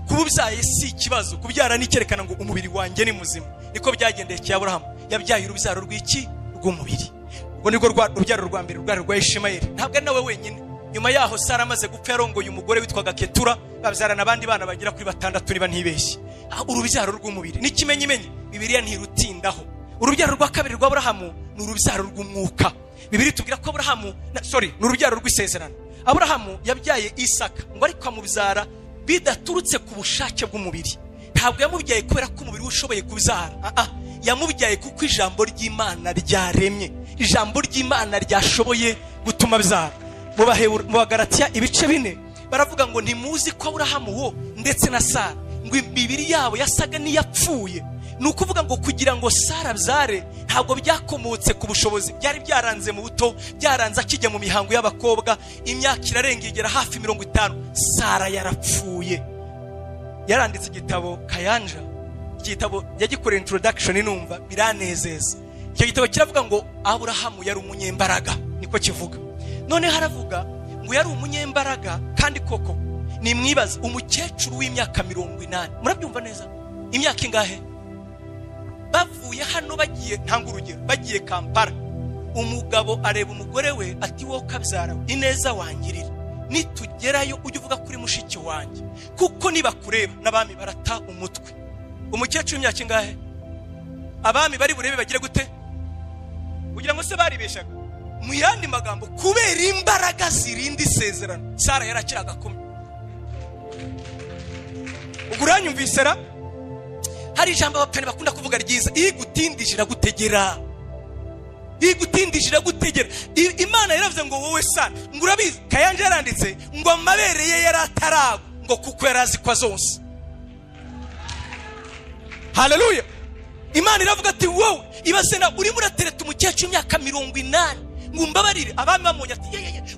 kububyaye si ikibazo, kubyara n'icyerekana ngo umubiri wanjye ni muzima. Niko byagendeye cya Aburahamu, yabyaye urubyaro rw'iki? Rw'umubiri. Ubwo niko urubyaro rwa mbere, urubyaro rwa Ishimayeli. Ntabwo ari nawe wenyine. Nyuma yaho Sara amaze gupfa yarongoye umugore witwaga Ketura, babyarana abandi bana bagera kuri 6 niba ntibeshye. Urubyaro rw'umubiri n'ikimenyimenyi Bibiliya ntirutindaho. Urubyaro rwa kabiri rwa Aburahamu ni urubyaro rw'umwuka. Bibiliya tubwira ko Aburahamu ni urubyaro rw'isezerano. Aburahamu yabyaye Isaka, ngo ariko amubyara bidaturutse ku bushake bw'umubiri. Ntabwo yamubyaye kubera ko umubiri ushoboye kubyara. Yamubyaye kuko ijambo ry'Imana ryaremye, ijambo ry'Imana ryashoboye gutuma abyara. Mu Bagalatiya ibice 4 baravuga ngo ntimuzi ko Aburahamu wo ndetse na Sara ngo imibiri yabo yasaga n'iyapfuye. Nukuvuga ngo kugira ngo Sara abyare ntabwo byakomotse ku bushobozi, byari byaranze mu buto, byaranze akijya mu mihango y'abakobwa. Imyaka irarengegera hafi 50, Sara yarapfuye. Yaranditse igitabo Kayanja, igitabo yagikoreye introduction, numva biranezeza. Icyo gitabo kiravuga ngo Aburahamu yari umunyembaraga, niko kivuga. None haravuga ngo yari umunyembaraga, kandi koko ni mwibaza umukecuru w'imyaka 80. Murabyumva neza? Imyaka ingahe? Bavuye hano bagiye, ntanga urugero, bagiye Kampala. Umugabo areba umugore we ati wo kabyara ineza wangirira, nitugerayo ujye uvuga kuri mushiki wanjye, kuko niba kureba n'abami barata umutwe. Umukecuru w'imyaka ingahe? Abami bari burebe bagire gute? Kugira ngo se baribeshaga. Mu yandi magambo, kubera imbaraga zirindi isezerano, Sara yarakiraga kumwe. Uguranyumvise ra? Hari ijambo abapfane bakunda kuvuga ryiza, igutindishira gutegera. Igutindishira gutegera. Imana yaravuze ngo wowe Sara, ngo urabizi Kayanja yaranditse ngo amabere ye yaratarago, ngo kuko yarazi kwa zonse. Haleluya. Imana iravuga ati wowe ibasena uri muratereta umukecuru imyaka 80, ngo mbabarire. Abami bamonye ati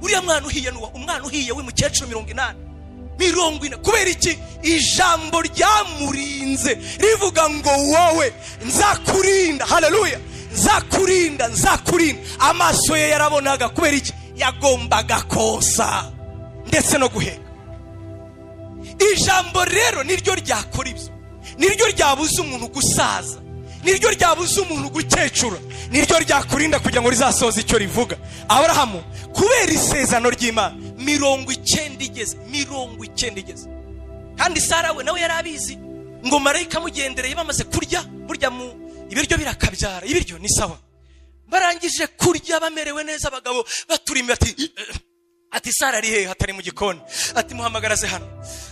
uriya mwana uhiye nuwa umwana uhiye w'umukecuru 80. Kubera iki? Ijambo ryamurinze rivuga ngo wowe nzakurinda. Haleluya. Nzakurinda. Amaso ye yarabonaga. Kubera iki? Yagombaga kosa ndetse no guheka. Ijambo rero niryo ryakora ibyo, niryo ryabuza umuntu gusaza, niryo ryabuza umuntu gukecura, niryo ryakurinda kugira ngo rizasoze icyo rivuga. Aburahamu kubera isezerano ry'Imana 90 igeze. Kandi Sara we nawe yarabizi ngo marayika mugendereye bamaze kurya, burya mu ibiryo birakabyara. Ibiryo ni sawa, barangije kurya bamerewe neza, abagabo baturime ati Sara ari he? Hatari mu gikoni. Ati muhamagaraze hano,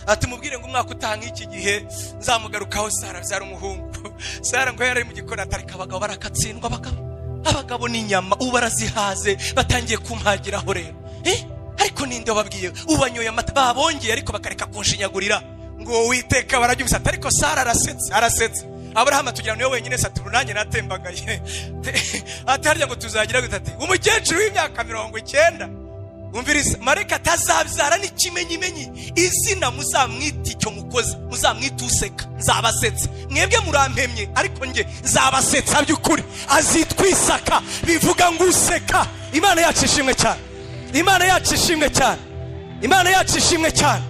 ati mubwire ngo umwaka utanga iki gihe nzamugarukaho Sara byara umuhungu. Sara ngo yari mu gikoni, atarika abagabo barakatsindwa. Abagabo ni nyama ubu barazihaze, batangiye kumpagiraho rero. Ariko ninde wababwiye? Ubanyoye amata babongeye, ariko bakareka kunshinyagurira ngo Uwiteka barabyumvise. Ariko Sara arasetse. Aburahamu tugira niwe wenyine Saturu nanjye natembagaye. Ati harya ngo tuzagira gutati umukecuru w'imyaka 90. Umviriza, mareka atazabyara n'ikimenyimenyi, izina muzamwita icyo mukoze, muzamwita useka, nzabasetsa. Mwebwe murampemye, ariko nge nzabasetsa by'ukuri. Azitwa Isaka, bivuga ngo useka. Imana yacu ishimwe cyane.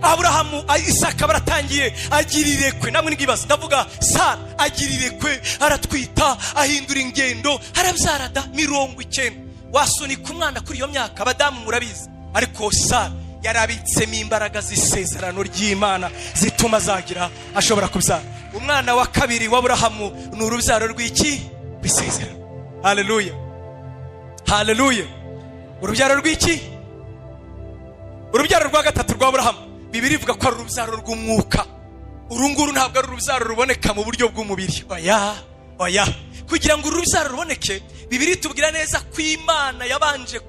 Aburahamu Isaka baratangiye agirirekwe. Namwe ngibaza, ndavuga Sara agirirekwe, aratwita, ahindura ingendo, arabyara 90. Wasunika umwana kuri iyo myaka, abadamu murabizi. Ariko Sara yarabitsemo imbaraga z'isezerano ry'Imana zituma zagira ashobora kubyara. Umwana wa kabiri wa Aburahamu ni urubyaro rw'iki? Bisezerano. Haleluya. Urubyaro rw'iki? Urubyaro rwa gatatu rwa Aburahamu, Bibiliya ivuga ko ari urubyaro rw'umwuka. Urunguru ntabwo ari urubyaro ruboneka mu buryo bw'umubiri. Oya. Kugira ngo urubyaro ruboneke, Bibiliya tubwira neza ko Imana yabanje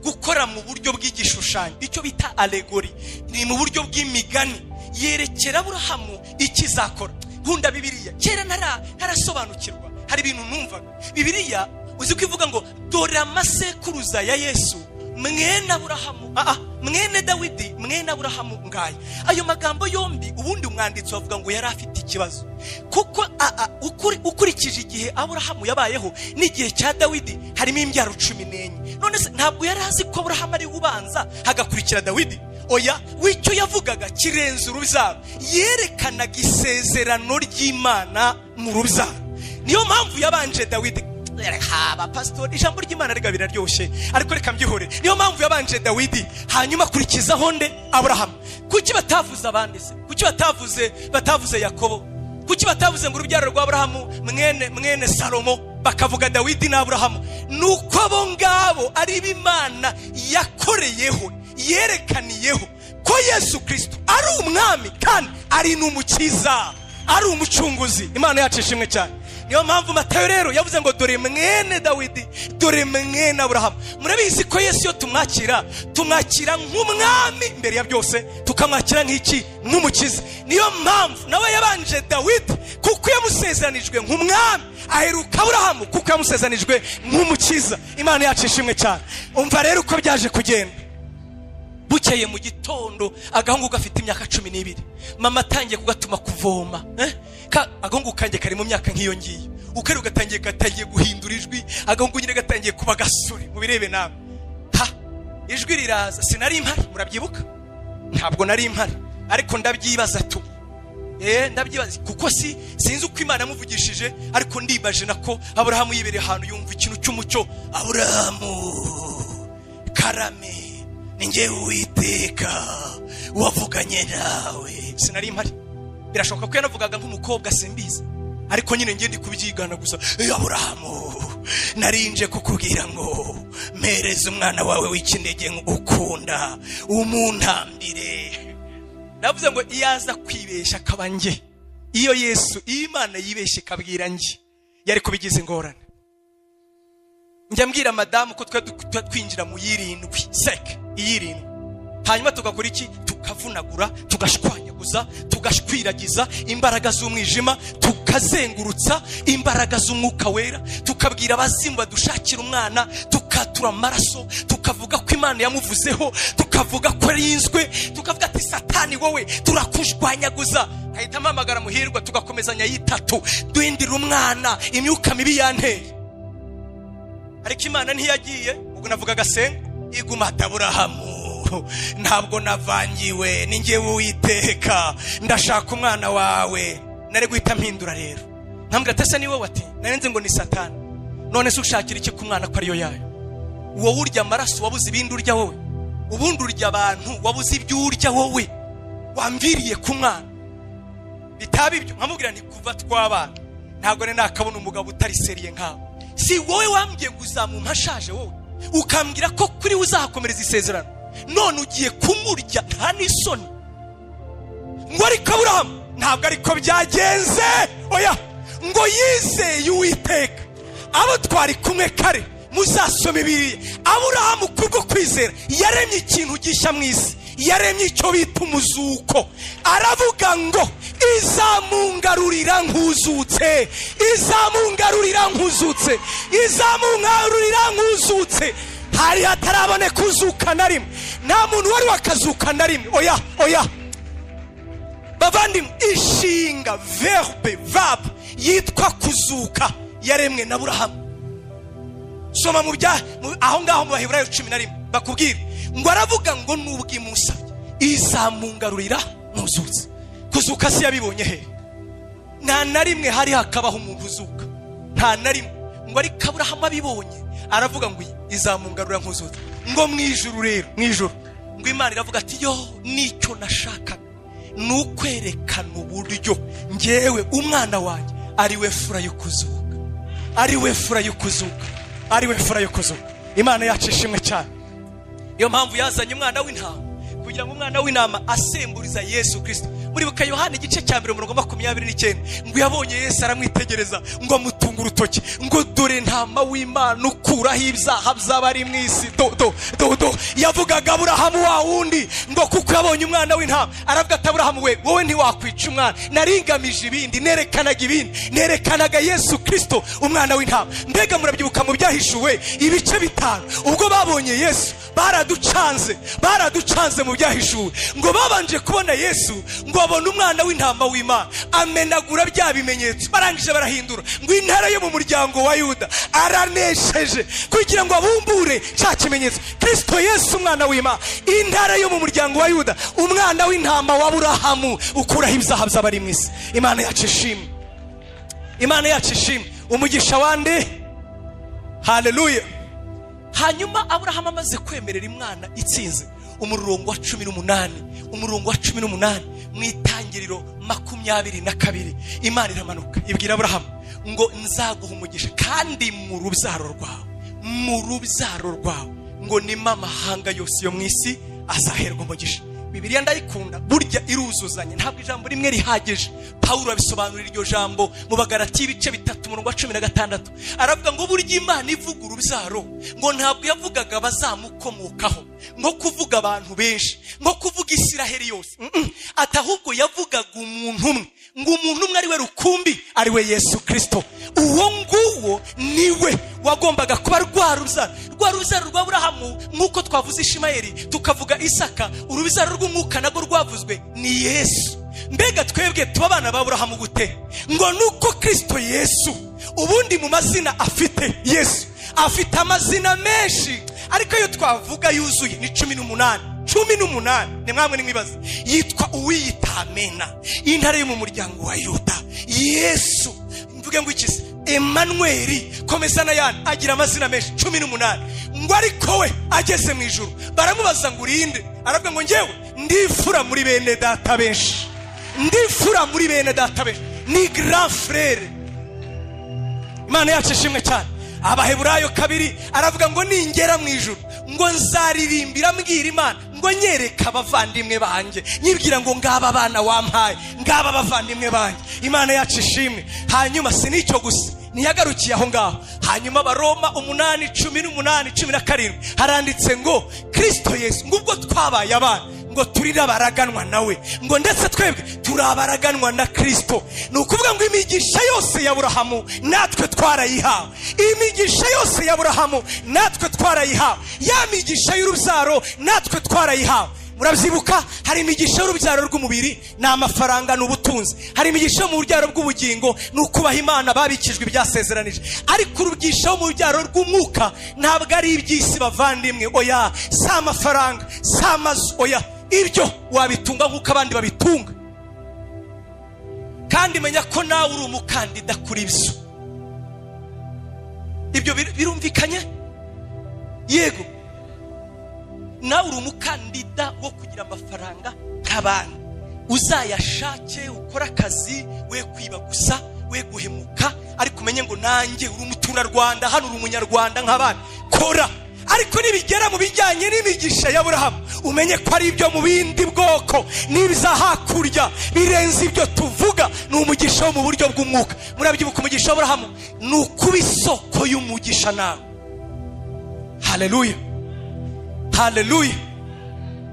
gukora mu buryo bw'igishushanyo, icyo bita allegory. Ni mu buryo bw'imigani yerekera Aburahamu ikizakora. Nkunda Bibiliya, kera ntarasobanukirwa, hari ibintu numvaga. Bibiliya uzi ko ivuga ngo dore amasekuruza ya Yesu, mwene Aburahamu, mwene Dawidi, mwene Aburahamu ngaya. Ayo magambo yombi ubundi umwanditsi wavuga ngo yari afite ikibazo, kuko ukurikije igihe Aburahamu yabayeho n'igihe cya Dawidi harimo imbyaro 14. None se ntabwo yari azi ko Aburahamu ari ubanza hagakurikira Dawidi? oya, w'icyo yavugaga kirenze urubyaro, yerekanaga isezerano ry'Imana mu rubyaro. Niyo mpamvu yabanje Dawidi. Haba pastor, ijambo ry'Imana riga biraryoshye, ariko reka mbyihore. Niyo mpamvu yabanje Dawidi, hanyuma akurikizaho nde? Aburahamu. Kuki batavuze abandi se? Kuki batavuze Yakobo? Kuki batavuze ngo urubyaro rwa Aburahamu mwene Salomo, bakavuga Dawidi na Aburahamu? Nuko abo ngabo ari Imana yakoreyeho, yerekaniyeho ko Yesu Kristo ari umwami kandi ari n'umukiza, ari umucunguzi. Imana yacu ishimwe cyane. Niyo mpamvu Matayo rero yavuze ngo dore mwene Dawidi, dore mwene Aburahamu. Murabizi ko Yesu yo tumwakira nk'umwami mbere ya byose, tukamwakira nk'iki? Nk'umukiza. Niyo mpamvu nawe yabanje Dawidi kuko yamusezeranijwe nk'umwami, aheruka Aburahamu kuko yamusezeranijwe nk'umukiza. Imana yacu ishimwe cyane. Umva rero uko byaje kugenda. Bukeye mu gitondo, agahungu gafite imyaka 12, mama atangiye kugatuma kuvoma. Agahungu kanjye kari mu myaka nk'iyo ngiyo, ukari gatangiye guhindura ijwi, agahungu nyine gatangiye kuba gasore. Mubirebe nawe, ijwi riraza. Sinari impari, murabyibuka? Ntabwo nari impari, ariko ndabyibaza tu. Ndabyibaza kuko sinzi uko Imana yamuvugishije, ariko ndibaje nako Aburahamu yibereye ahantu yumva ikintu cy'umucyo. Aburahamu, karame, ninjye Uwiteka wavuganye nawe. Sinari impari, birashoboka ko yanavugaga nk'umukobwa, simbizi, ariko nyine ngiye ndi kubyigana gusa. Aburahamu, narinje kukubwira ngo mpereze umwana wawe w'ikinege ukunda umuntambire. Navuze ngo iyaza kwibesha akaba nge, iyo Imana yibeshe ikabwira nge, yari kubigize ingorane. Njya mbwira madamu ko twinjira mu yirindwi seke, iyirindwi, hanyuma tugakora iki? Tukavunagura, tugashwanyaguza, tugashwiragiza imbaraga z'umwijima, tukazengurutsa imbaraga z'umwuka wera, tukabwira abazimu badushakira umwana, tukatura amaraso, tukavuga ko Imana yamuvuzeho, tukavuga ko yinzwe, tukavuga ati Satani wowe turakushwanyaguza. Ahita amamagara Muhirwa, tugakomezanya yitatu, duhindira umwana imyuka mibi yanteye. Ariko Imana ntiyagiye, ubwo navuga gasenga iguma. Aburahamu, ntabwo navangiwe, ninjye Uwiteka, ndashaka umwana wawe. Nari guhita mpindura rero, nkambwira ati ni wowe? Wati narenze ngo ni Satani. None se ushakira iki ku mwana ko ariyo yayo? Wowe urya amaraso, wabuze ibindi urya wowe? Ubundi urya abantu, wabuze ibyo urya wowe? Wamviriye ku mwana. Bitaba ibyo nkamubwira nti kuva twabana ntabwo nakabona umugabo utari seriye nkawe. Si wowe wambwiye guzamumpashaje wowe, ukambwira ko kuri uzakomereza isezerano, none ugiye kumurya nta n'isoni. Ngo ariko Aburahamu ntabwo ariko byagenze, oya, ngo yizeye Uwiteka. Abo twari kumwe kare muzasome Bibiliya, Aburahamu kubwo kwizera yaremye ikintu gishya mu isi, yaremye icyo bita umuzuko. Aravuga ngo izamungarurira nkuzutse, izamungarurira nkuzutse, izamungarurira nkuzutse. Hari hatarabone kuzuka na rimwe, nta muntu wari wakazuka na rimwe. Oya bavandimwe, ishinga verbe yitwa kuzuka yaremwe na Aburahamu. Soma mu aho ngaho mu Baheburayo 11 bakubwira ngo aravuga ngo n'ubwimusabye izamungarurira nkuzutse. Kuzuka si yabibonye he? Nta na rimwe hari hakabaho umuntu uzuka, nta na rimwe. Ngo ariko Aburahamu abibonye aravuga ngo izamungarurira nkuzutse. Ngo mwijuru rero, mwijuru ngo Imana iravuga ati yo, nicyo nashakaga nukwerekana uburyo ngewe umwana wanjye ari we fura yo kuzuka, ari we fura yo kuzuka, ari we fura yo kuzuka. Imana yacu ishimwe cyane. Iyo mpamvu yazanye umwana w'intama, kugira ngo umwana w'intama asemburiza Yesu Kristo. Muri buka Yohana igice cya 29 ngo yabonye Yesu aramwitegereza, ngo amutunga urutoki, ngo dore ntama w'Imana ukuraho ibyaha by'abari mu isi. Yavugaga Aburahamu wa wundi, ngo kuko yabonye umwana w'intama. Aravuga ati Aburahamu we, wowe ntiwakwica umwana, naringamije ibindi, nerekanaga ibindi, nerekanaga Yesu Kristo umwana w'intama. Mbega murabyibuka mu byahishuwe ibice 5, ubwo babonye Yesu baraducanze mu byahishuwe, ngo babanje kubona Yesu, ngo babona umwana w'intama w'Imana amenagura bya bimenyetso, barangije barahindura ngo intara yo mu muryango wa Yuda aranesheje kugira ngo abumbure cya kimenyetso. Kristo Yesu umwana w'Imana, intara yo mu muryango wa Yuda, umwana w'intama wa Aburahamu ukuraho ibyaha by'abari mu isi. Imana yacu ishimwe, Imana yacu ishimwe. Umugisha wande, haleluya. Hanyuma Aburahamu amaze kwemerera Imana itsinze, umurongo wa 18 mu itangiriro 22 Imana iramanuka ibwira Aburahamu ngo nzaguha umugisha kandi mu rubyaro rwawe ngo nima amahanga yose yo mu isi azaherwa umugisha. Bibiliya ndayikunda, burya iruzuzanya, ntabwo ijambo rimwe rihagije. Paulo abisobanurira iryo jambo mu Bagalatiya ibice 3:16, aravuga ngo burya Imana ivuga urubyaro ngo ntabwo yavugaga bazamukomokaho nko kuvuga abantu benshi, nko kuvuga Isiraheli yose, atahubwo yavugaga umuntu umwe, ngo umuntu umwe ari we rukumbi, ari we Yesu Kristo. Uwo nguwo niwe wagombaga kuba rwa rubyaro rwa Aburahamu, nk'uko twavuze Ishimayeli tukavuga Isaka. Urubyaro rw'umwuka nago rwavuzwe ni Yesu. Mbega twebwe tuba abana ba Aburahamu gute? Ngo nuko Kristo Yesu ubundi mu mazina afite Yesu afite amazina menshi, ariko yo twavuga yuzuye ni 18. Ni mwamwe nimwibaza, yitwa Uwiyita Amena, intare yo mu muryango wa Yuda. Yesu mvuge ngo iki? Emmanuel, komezana yani, agira amazina menshi 18. Ngo ariko we ageze mu ijuru baramubaza ngo urinde, aravuga ngo njyewe ndifura muri bene data benshi, ni grand frère. Imana yacu ishimwe cyane. Abaheburayo 2 aravuga ngo ningera mu ijuru ngo nzaririmbira mbwira Imana ngo nyereka abavandimwe banjye, nyibwira ngo ngaba abana wampaye, ngaba abavandimwe banjye. Imana yacu ishimwe. Hanyuma sinicyo gusa, niyagarukiye aho ngaho. Hanyuma Baroma 8:18-17 haranditse ngo Kristo Yesu ngubwo twabaye abana ngo turira baraganwa nawe, ngo ndetse twebwe turabaraganwa na Kristo. Ni ukuvuga ngo imigisha yose ya Aburahamu natwe twarayihawe, imigisha yose ya Aburahamu natwe twarayihawe, ya migisha y'urubyaro natwe twarayihawe. Murabyibuka, hari imigisha y'urubyaro rw'umubiri ni amafaranga n'ubutunzi, hari imigisha mu rubyaro rw'ubugingo ni ukubaha Imana babikijwe ibyasezeranije, ariko urubyisha mu rubyaro rw'umwuka ntabwo ari iby'isi bavandimwe. Oya, si amafaranga, si amazu, oya, ibyo wabitunga nk'uko abandi babitunga. Kandi menya ko nawe uri umukandida kuri ibyo birumvikanye. Yego, nawe uri umukandida wo kugira amafaranga nk'abandi, uzayashake, ukora akazi, we kwiba gusa, we guhemuka, ariko umenye ngo nanjye uri umuturarwanda, hano uri umunyarwanda nk'abandi, kora. Ariko nibigera mu bijyanye n'imigisha ya Aburahamu, umenye ko ari ibyo mu bindi bwoko, n'ibiza hakurya birenze ibyo tuvuga, ni umugisha wo mu buryo bw'umwuka. Murabyibuka umugisha wa Aburahamu ni ukuba isoko y'umugisha nawe. Haleluya, haleluya,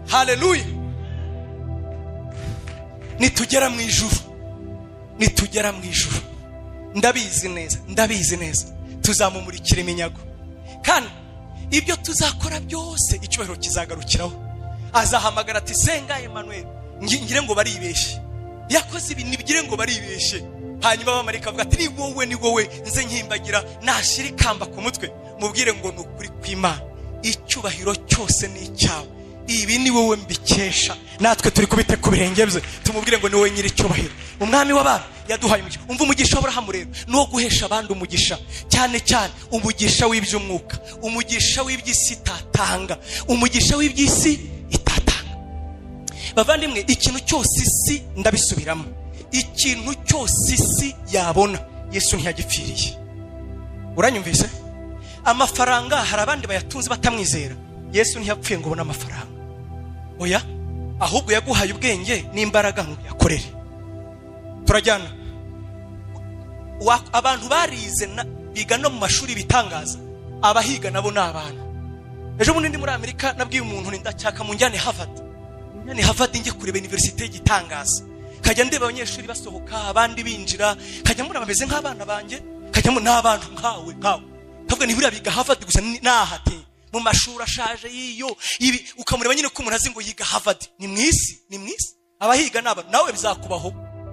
haleluya. Nitugera mu ijuru, ndabizi neza tuzamumurikira iminyago, kandi ibyo tuzakora byose icyubahiro kizagarukiraho. Azahamagara ati senga Emmanuel, ngire ngo baribeshe, yakoze ibi nibigire ngo baribeshe. Hanyuma abamarika bavuga ati ni wowe nze nkimbagira, nashira ikamba ku mutwe, mubwire ngo nukuri kw'Imana, icyubahiro cyose ni icyawe, ibi ni wowe mbikesha. Natwe turi kubite ku birenge bye, tumubwire ngo ni wowe nyiri icyubahiro, umwami w'abantu yaduhaye umugisha. Umva umugisha w'Aburahamu rero no guhesha abandi umugisha, cyane cyane umugisha w'iby'umwuka, umugisha w'iby'isi itatanga, umugisha w'iby'isi itatanga. Bavandimwe, ikintu cyose isi, ndabisubiramo, ikintu cyose isi yabona Yesu ntiyagipfiriye. Uranyumvise? Amafaranga hari abandi bayatunze batamwizera, Yesu ntiyapfuye ngo ubone amafaranga. Oya, ahubwo yaguhaye ubwenge n'imbaraga ngo yakorere. Turajyana abantu barize biga no mu mashuri bitangaza, abahiga nabo n'abana. Ejo bundi ndi muri Amerika nabwiye umuntu ndacyaka mu njyane Harvard ngiye kureba university y'igitangaza, kajya ndeba abanyeshuri basohoka abandi binjira, kajya muri abameze nk'abana banjye, kajya mu n'abantu nkawe. Kavuga ni buriya biga Harvard gusa nahate mu mashuri ashaje yiyo ibi, ukamureba nyine ko umuntu azi ngo yiga Harvard. Ni mwisi abahiga n'aba, nawe bizakubaho,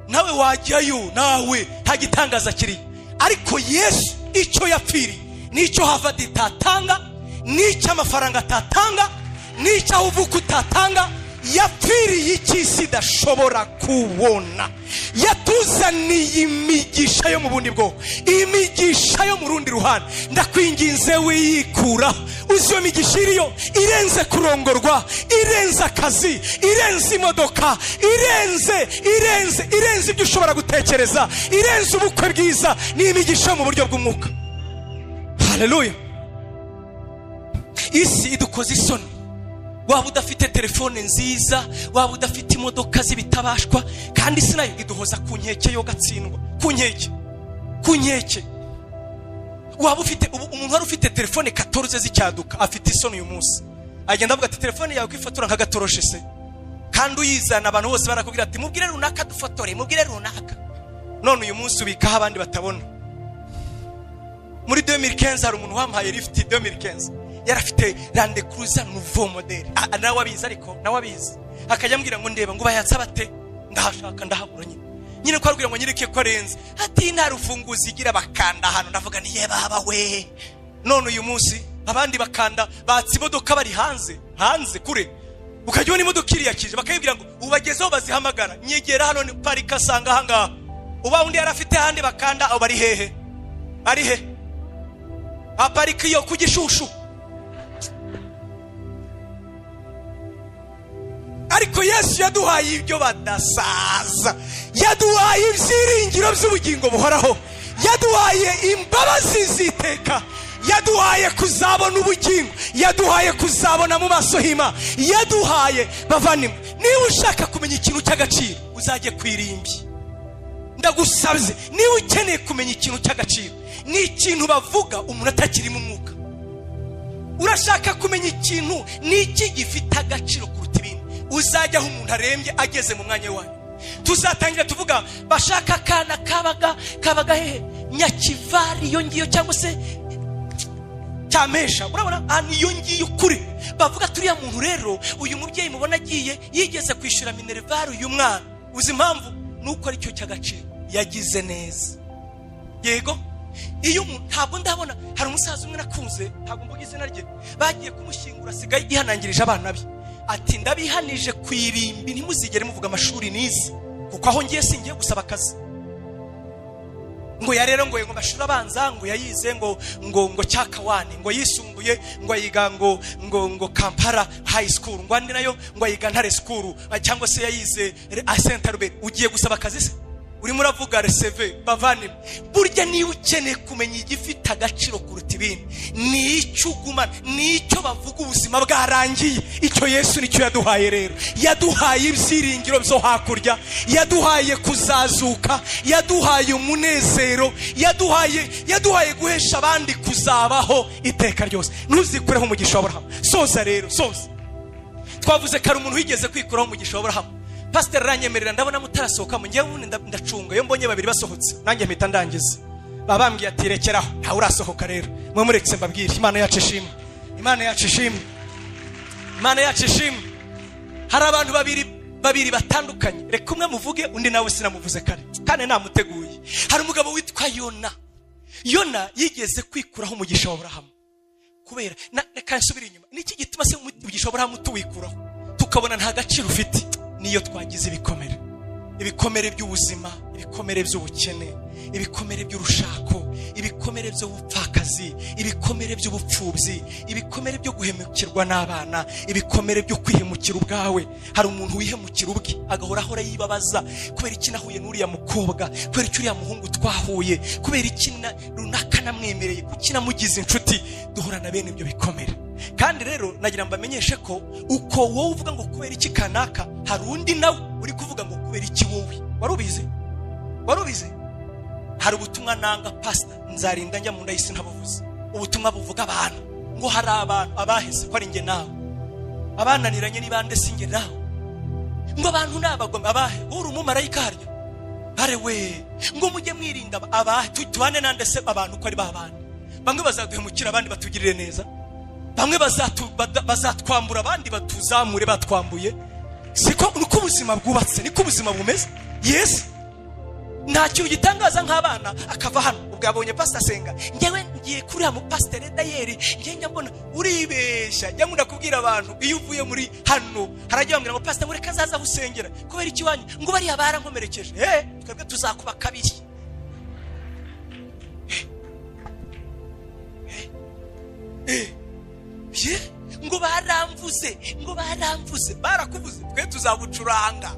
nawe wajyayo, nawe nta gitangaza kiri. ariko Yesu icyo yapfiriye nicyo Harvard itatanga, nicyo amafaranga atatanga, nicyo uvuka utatanga. Yapfiriye icy'isi idashobora kubona. Yatuzaniye imigisha yo mu bundi bwoko, imigisha yo mu rundi ruhande. Ndakwinginze wiyikura. Uziyo migisha iriyo irenze kurongorwa, irenze akazi, irenze imodoka, irenze ibyo ushobora gutekereza, irenze ubukwe bwiza. Ni imigisha mu buryo bw'umwuka. Haleluya. Isi idukoze isoni. Waba udafite telefone nziza, waba udafite imodoka z'ibitabashwa, kandi isi nayo iduhoza ku nkeke yo gatsindwa. Ku nkeke. Waba ufite umuntu wari ufite telefone 14 z'icyaduka, afite isoni uyu munsi. Agenda avuga ati telefone yawe kwifotora nk'agatoroshe se. Kandi uyizana abantu bose barakubwira ati mubwire runaka dufotore, mubwire runaka. None uyu munsi ubikaho abandi batabona. Muri 2015 hari umuntu wampaye lift 2015. Yarafite Land Cruiser nouveau modèle. Nawe abizi ariko nawe abizi. Akajya ambwira ngo ndeba ngo bayatsa bate, ndahashaka ndahabura nyine ko arubwira ngo nyireke ko arenze. Ati nta rufunguzi igira bakanda hano. Ndavuga ni yebaba we. None uyu munsi abandi bakanda batsi imodoka bari hanze kure. Ukajya ubona imodoka iriyakije bakayibwira ngo ubagezeho bazihamagara. Nyegera hano ni parika sanga hanga. Uba undi yarafite handi bakanda abo bari hehe? Ari he? Aparika iyo ku Gishushu. Ariko Yesu yaduhaye ibyo badasaza. Yaduhaye ibyiringiro by'ubugingo buhoraho. Yaduhaye imbabazi ziteka. Yaduhaye kuzabona ubugingo. Yaduhaye kuzabona mu maso hima. Yaduhaye bavandimwe, niba ushaka kumenya ikintu cy'agaciro uzajye kwirimbi. Ndagusabye niba ukeneye kumenya ikintu cy'agaciro, ni ikintu bavuga umuntu atakiri mu mwuka. Urashaka kumenya ikintu niki gifite agaciro kuruta ibindi, uzajya aho umuntu arembye ageze mu mwanya wanyu. Tuzatangira tuvuga bashaka kana kabaga hehe Nyakivari yo ngiyo cyangwa se Cyamesha. Urabona iyo ngiyo kuri bavuga turiya muntu rero uyu mubyeyi mubona agiye yigeze kwishura minerval uyu mwana. Uzi impamvu nuko ari cyo cy'agaciro yagize neza. Yego iyo ntabwo ndabona hari umusaza umwe nakunze, ntabwo mvuga izina rye, bagiye kumushyingura sigaye ihanangirije abana be. Ati ndabihanije kwirimbi ntimuzigere muvuga amashuri nize, kuko aho ngiye singiye gusaba akazi. Ngo ya rero ngo amashuri abanza ngo yayize ngo Cyakawane, ngo yisumbuye ngo yiga ngo Kampala High School, ngo andi nayo ngo yiga Ntare School, cyangwa se yayize Saint Albert. Ugiye gusaba akazi se? Urimo uravuga receve. Bavani burya ni ukeneye kumenya igifite agaciro kuruta ibindi, ni icyo ugumana, ni icyo bavuga ubuzima bwarangiye. Icyo Yesu nicyo yaduhaye rero. Yaduhaye ibyiringiro byo hakurya, yaduhaye kuzazuka, yaduhaye umunezero, yaduhaye guhesha abandi kuzabaho iteka ryose. Ntuzikureho umugisha w'Abrahamu. Soza rero, soza. Twavuze kare umuntu wigeze kwikuraho umugisha w'Abrahamu. Pastor ranyemerera ndabona mutarasohoka mu ngiye ubundi ndacunga yo mbonye babiri basohotse nanjye mpita ndangiza. Babambwiye ati rekeraho nta urasohoka rero. Mwe murekse mbabwire Imana yacu ishimwe. Imana yacu ishimwe. Imana yacu ishimwe. Hari abantu babiri batandukanye. Reka umwe muvuge undi nawe sinamuvuze kare. Kane namuteguye. Hari umugabo witwa Yona yigeze kwikuraho umugisha wa Abrahamu. Kubera reka nsubira inyuma. Niki gituma se umugisha wa Abrahamu tuwikuraho tukabona nta gaciro ufite? Niyo twagize ibikomere by'ubuzima, ibikomere by'ubukene, ibikomere by'urushako, ibikomere by'ubupfakazi, ibikomere by'ubupfubyi, ibikomere byo guhemukirwa n'abana, ibikomere byo kwihemukira ubwawe. Hari umuntu wihemukira ubwe agahora ahora yibabaza kubera iki nahuye n'uriya mukobwa, kubera iki uriya muhungu twahuye, kubera iki runaka namwemereye, kuki namugize inshuti. Duhura na bene ibyo bikomere. Kandi rero nagira mbamenyeshe ko uko wowe uvuga ngo kubera iki kanaka, hari undi nawe uri kuvuga ngo kubera iki wowe. Warubize hari ubutumwa nanga pastor nzarinda njya mu nda y'isi ntabuvuze. Ubutumwa buvuga abantu ngo hari abantu abaheze ko ari nge nawe, abananiranye ni bande singe nawe, ngo abantu nabagomba abahe uri umumarayika harya. Are we ngo mujye mwirinda abahe tubane nande se abantu ko ari babandi. Bamwe bazaduhemukira abandi batugirire neza, bamwe bazatwambura abandi batuzamure batwambuye. Siko uko ubuzima bwubatse niko ubuzima bumeze. Yes, nta kintu gitangaza nk'abana akava hano ubwo yabonye pastor asenga, ngewe ngiye kuri ya mu pastor Dayeri, ngiye njya uribeshya. Njya nkunda kubwira abantu iyo uvuye muri hano harajya bambwira ngo pastor mureka azaza gusengera kubera iki wanyu ngo bari barankomerekeje. Twebwe tuzakuba kabiri. Ngo baramvuze barakuvuze, twe tuzagucuranga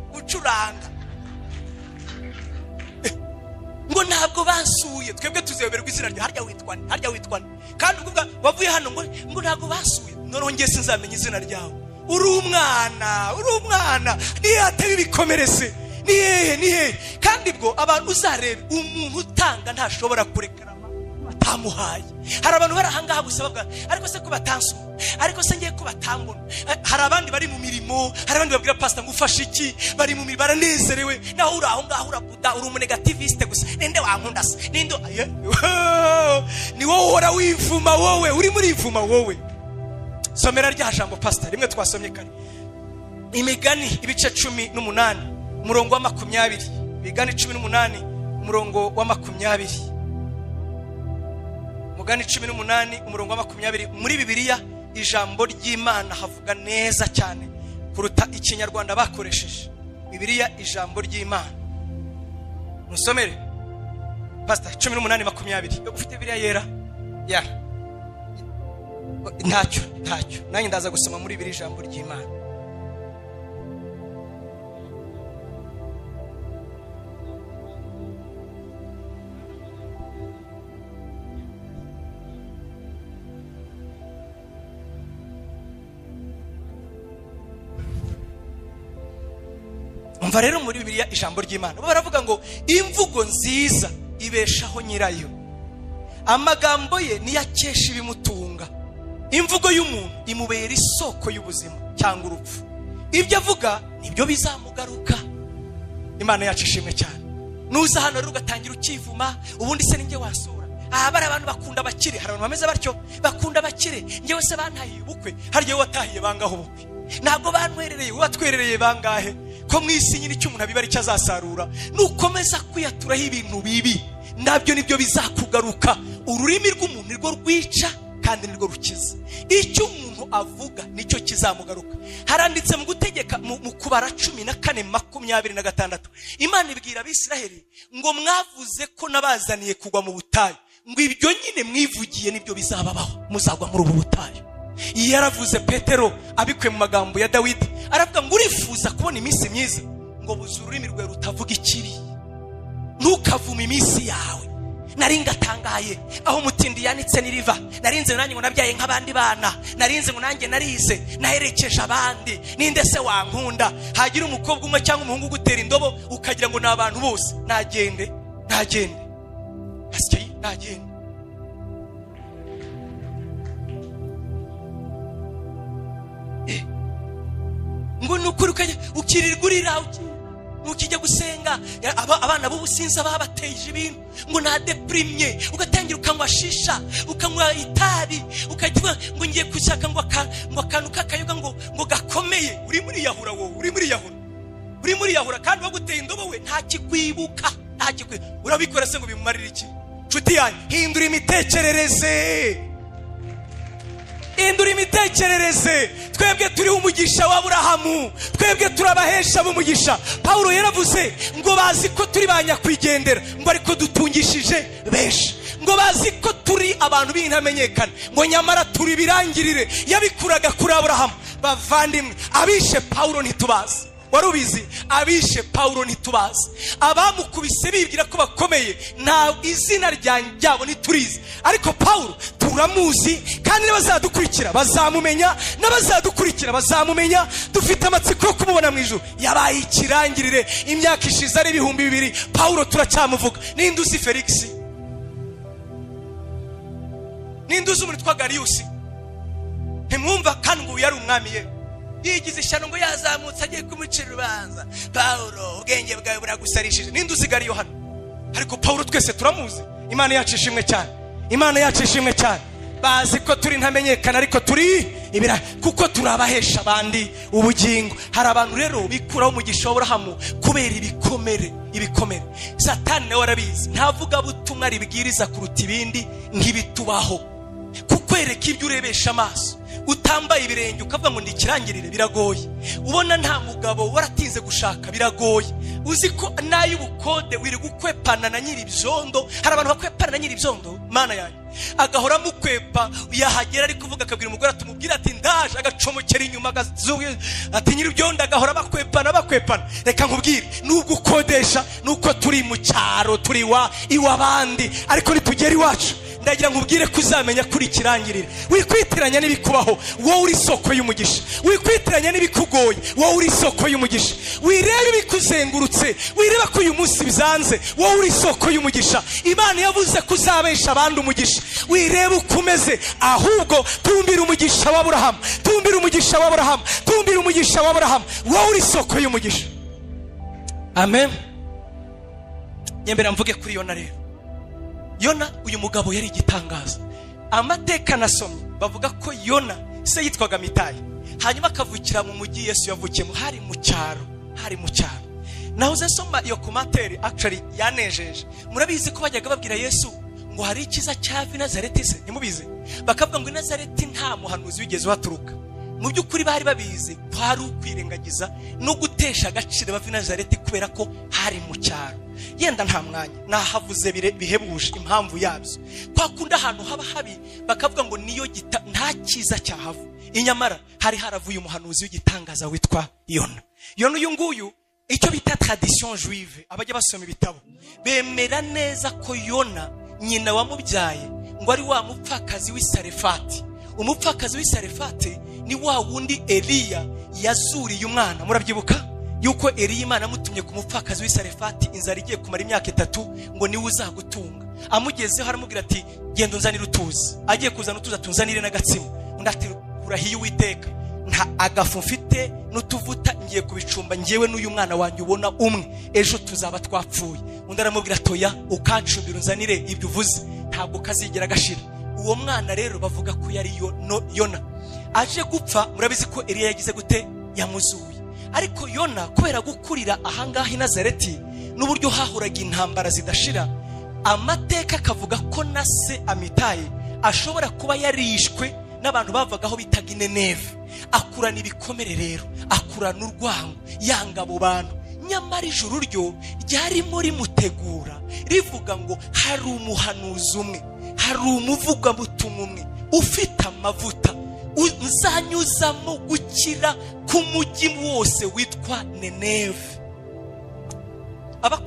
ngo ntabwo basuye, twebwe tuzeberwa izina rya harya witwa kandi ubwo wavuye hano ngo ntabwo basuye, none ngiye sinzamenya izina ryawe. Uri umwana niyo atari bikomerese ni hehe kandi bwo abantu uzarebe umuntu utanga ntashobora kurekera batamuhaye. Hari abantu bari ahangaha gusa bavuga ariko se ko batansura, ariko se ngiye ko batambona. Hari abandi bari mu mirimo, hari abandi babwira pastor ngo ufashe iki, bari mu mirimo baranezerewe, naho uri aho ngaho urabuda, uri umunegativiste gusa. Ninde wankunda se nindo ni wowe uhora wivuma, wowe uri muri ivuma wowe. Somera rya jambo pastor rimwe twasomye kare, Imigani ibice 18 umurongo wa 20. Imigani 18 umurongo wa 20. Mugani 18 umurongo wa 20 muri Bibiliya ijambo ry'Imana havuga neza cyane kuruta ikinyarwanda bakoresheje. Bibiliya ijambo ry'Imana. Musomere pastor 18:20. Ufite Bibiliya yera? Ya. Ntacyo. Nanjye ndaza gusoma muri Bibiliya ijambo ry'Imana. Umva rero muri Bibiliya ijambo ry'Imana baravuga ngo imvugo nziza ibeshaho nyirayo, amagambo ye niyakesha ibimutunga. Imvugo y'umuntu imubera isoko y'ubuzima cyangwa urupfu, ibyo avuga nibyo bizamugaruka. Imana yacu ishimwe cyane. Nuza hano rero ugatangira ukivuma, ubundi se ninjye wasura. Bari abantu bakunda bakire, hari abantu bameze batyo bakunda bakire. Ngewe se bantahiye ubukwe, haryo watahiye bangaho ubukwe, ntabwo bantwerereye, watwerereye bangahe? Ko mwisi nyine icyo umuntu abibari cyazasarura. Nukomeza kwiyaturaho ibintu bibi, nabyo nibyo bizakugaruka. Ururimi rw'umuntu nirwo rwica kandi nirwo rukiza. Icyo umuntu avuga nicyo kizamugaruka. Haranditse mu gutegeka mu Kubara 14:26 Imana ibwira Abisiraheli ngo mwavuze ko nabazaniye kugwa mu butayu, ngo ibyo nyine mwivugiye nibyo bizababaho, muzagwa muri ubu butayu. Yaravuze Petero abikwe mu magambo ya Dawidi, aravuga ngo urifuza kubona iminsi myiza, ngo buza ururimi rwe rutavuga ikibi, ntukavuma iminsi yawe. Nari ngatangaye aho mutindi yanitse niriva, narinze nanjye ngo nabyaye nk'abandi bana, narinze ngo nanjye narize naherekeje abandi. Ninde se wankunda? Hagira umukobwa umwe cyangwa umuhungu gutera indobo ukagira ngo nabantu bose. Nagende asike nagende. Ngo nukuri ukirirgurira ukijya gusenga abana b'ubusinza babateje ibintu ngo na deprimye, ugatangira ukanywa shisha, ukanywa itabi, ukagira ngo ngiye kushaka ngo akantu kakayoga ngo gakomeye. Uri muri yahura wowe, uri muri yahura kandi baguteye indobo we nta kikwibuka. Urabikora se ngo bimumarire iki? Nshuti yanyu, hindura imitekerereze. Twebwe turi umugisha wa Aburahamu, twebwe turabahesha b'umugisha. Paulo yaravuze ngo bazi ko turi banyakwigendera, ngo ariko dutungishije benshi, ngo bazi ko turi abantu b'intamenyekana, ngo nyamara turi birangirire. Yabikuraga kuri Aburahamu. Bavandimwe, abishe Paulo ntitubazi. Warubizi? Abishe Paulo ntitubazi. Abamukubise bibwira ko bakomeye, nta izina ryabo ntiturizi, ariko Paulo turamuzi kandi n'abazadukurikira bazamumenya, n'abazadukurikira bazamumenya. Dufite amatsiko yo kumubona mu ijuru. Yabaye ikirangirire, imyaka ishize ari 2000. Paulo turacyamuvuga. Ninde uzi Felix? Ninde uzi umuntu twa Garius? Ntimwumva kandi ngo yari umwami ye, yigize ishyano ngo yazamutse agiye kumucira urubanza. Paulo ubwenge bwawe buragusarishije. Ninde usigara Yohana? Ariko Paulo twese turamuzi. Imana yacu ishimwe cyane. bazi ko turi ntamenyekana ariko turi ibira kuko turabahesha abandi ubugingo. Hari abantu rero bikuraho umugisha wa Aburahamu kubera ibikomere. Satani nawe arabizi, ntavuga butumwa ribwiriza kuruta ibindi nk'ibitubaho, kukwereka ibyo urebesha amaso. Utambaye ibirenge ukavuga ngo ndikirangirire biragoye. Ubona nta mugabo waratinze gushaka biragoye. Uzi ko nayo ubukode wiri gukwepana na nyiri ibyondo. Hari abantu bakwepana na nyiri ibyondo, mana yanjye agahora mukwepa, yahagera ari kuvuga akabwira umugore atumubwira ati ndaje, agacomokera inyuma agazuye ati nyiri ibyondo, agahora bakwepana. Reka nkubwire, nubwo ukodesha nuko turi mu cyaro, turi iwabandi, ariko nitugera iwacu ndagira nkubwire ko uzamenya kuri kirangirire. Wikwitiranya n'ibikubaho, wowe uri isoko y'umugisha. Wikwitiranya n'ibikugoye, wowe uri isoko y'umugisha. Wirebe ibikuzengurutse, wireba ko uyu munsi bizanze, wowe uri isoko y'umugisha. Imana yavuze ko uzabesha abandi umugisha. Wirebe ukomeze, ahubwo tumbira umugisha wa Aburahamu, tumbira umugisha wa Aburahamu, tumbira umugisha wa Aburahamu, wowe uri isoko y'umugisha. Amen. Nyembera mvuge kuri Yona rero. Yona uyu mugabo yari igitangaza. Amateka nasomye bavuga ko Yona se yitwaga Mitayi, hanyuma akavukira mu mujyi Yesu yavukiyemo, hari mu cyaro. Nahoze nsoma iyo commentaire actually yanejeje. Murabizi ko bajyaga babwira Yesu ngo hari ikiza cya Nazareti se, ntimubize? Bakavuga ngo Nazareti nta muhanuzi wigeze waturuka. Mu by'ukuri bari babizi, kwari ukwirengagiza no gutesha agaciro bava Nazareti kubera ko hari mu cyaro. Yenda nta mwanya nahavuze bihebuje impamvu yabyo. Kwa kunda ahantu haba habi bakavuga ngo niyo nta kiza cyahava. Inyamara hari haravuye umuhanuzi w'igitangaza witwa Yona. Yona uyu nguyu icyo bita tradition juive, abajya basoma ibitabo bemera neza ko Yona nyina wamubyaye ngo ari wa mupfakazi w'Isarefati. Umupfakazi w'Isarefati ni wa wundi Eliya yazuriye umwana. Murabyibuka yuko Eliya Imana amutumye ku mupfakazi w'Isarefati, inzara igiye kumara imyaka 3, ngo niwe uzagutunga. Amugezeho aramubwira ati genda unzanire utuzi. Agiye kuzana utuzi atunzanire n'agatsima. Undi ati urahiye Uwiteka, nta agafu mfite n'utuvuta ngiye kubicumba ngiyewe n'uyu mwana wanjye ubona umwe, ejo tuzaba twapfuye. Undi aramubwira atoya ukancumbira unzanire ibyo uvuze, ntabwo kazigera gashira. Uwo mwana rero bavuga ko yari Yona. Aje gupfa, murabizi ko Eliya yagize gute, yamuzuye. Ariko Yona kubera gukurira ahangaha i Nazareti n'uburyo hahuraga intambara zidashira, amateka akavuga ko na se Amitayi ashobora kuba yarishwe n'abantu bavagaho bitaga Nineve. Akurana ibikomere rero, akurana urwango, yanga abo bantu. Nyamara ijuru ryo ryarimo rimutegura rivuga ngo hari umuhanuzi umwe, hari umuvugabutumwa umwe ufite amavuta uzanyuzamo gukira ku mujyi wose witwa Nineve.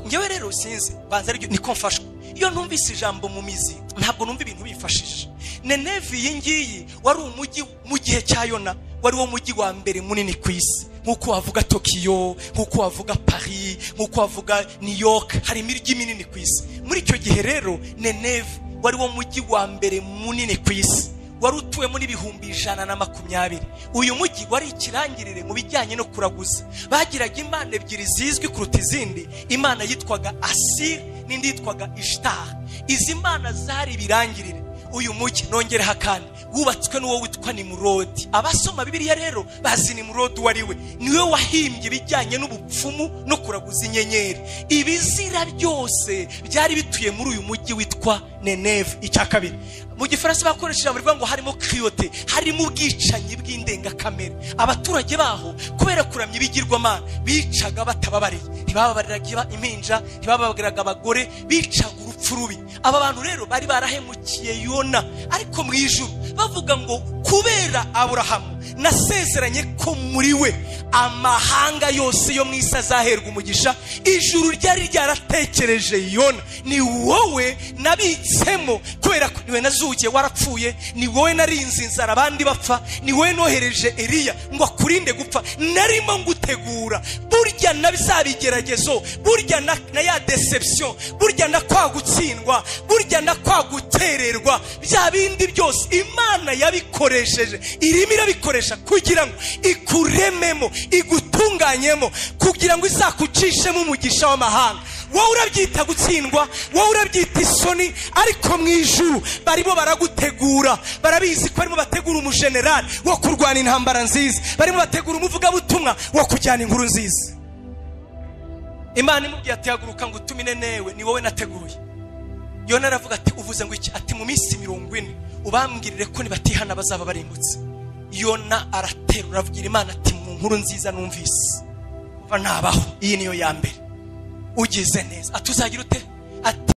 Ngewe rero sinzi banza aryo niko mfashwe. Iyo numvise ijambo mu mizi ntabwo numva ibintu bifashije. Nineve yingiyi wari umujyi mu gihe cya Yona, wari wo mujyi wa mbere munini ku isi. Nkuko wavuga Tokyo, nkuko wavuga Paris, nkuko wavuga New York, hari imiryi minini ku isi. Muri icyo gihe rero Nineve wari wo mujyi wa mbere munini ku isi, wari utuwemo n'ibihumbi 120. Uyu mujyi wari ikirangirire mu bijyanye no kuraguza. Bagiraga imana ebyiri zizwi kuruta izindi, imana yitwaga Asir n'indi yitwaga Ishtar. Izi mana zari birangirire. Uyu mujyi nongereho kandi wubatswe n'uwo witwa Nimurodi. Abasoma Bibiliya rero bazi Nimurodi wariwe, niwe wahimbye bijyanye n'ubupfumu no kuraguza inyenyeri. Ibizira byose byari bituye muri uyu mujyi witwa Nineve. Icya kabiri, mu Gifaransa bakoresheje avuga ngo harimo kriyote, harimo ubwicanyi bw'indengakamere. Abaturage baho kubera kuramya ibigirwamana bicaga batababariye, ntibababariraga impinja, ntibababariraga abagore, bicaga urupfu rubi. Aba bantu rero bari barahemukiye Yona, ariko mu ijuru bavuga ngo kubera Aburahamu nasezeranye ko muri we amahanga yose yo mu isi azaherwa umugisha. Ijuru ryari ryaratekereje Yona, ni wowe nabitsemo kubera ko niwe nazugiye warapfuye, ni wowe narinze inzara abandi bapfa, ni wowe nohereje Eliya ngo akurinde gupfa. Narimo ngutegura, burya nabizabigeragezo, burya na ya deception, burya na kwagutsindwa, burya na kwagutererwa, bya bindi byose Imana yabikoresheje, irimo irabikoresha kugira ngo ikurememo, igutunga yayitunganyemo kugira ngo izakucishemo umugisha w'amahanga. Wowe urabyita gutsindwa, wowe urabyita isoni, ariko mu ijuru barimo baragutegura. Barabizi ko barimo bategura umujenerali wo kurwana intambara nziza, barimo bategura umuvugabutumwa wo kujyana inkuru nziza. Imana imubwiye ati haguruka ngo utume Ninewe, ni wowe nateguye. Yona aravuga ati uvuze ngo iki? Ati mu minsi 40 ubambwirire ko nibatihana bazaba barimbutse. Yona araterura avugira Imana ati mu nkuru nziza numvise kuva nabaho iyi niyo ya mbere, ugize neza. Atuzagira ute? Ati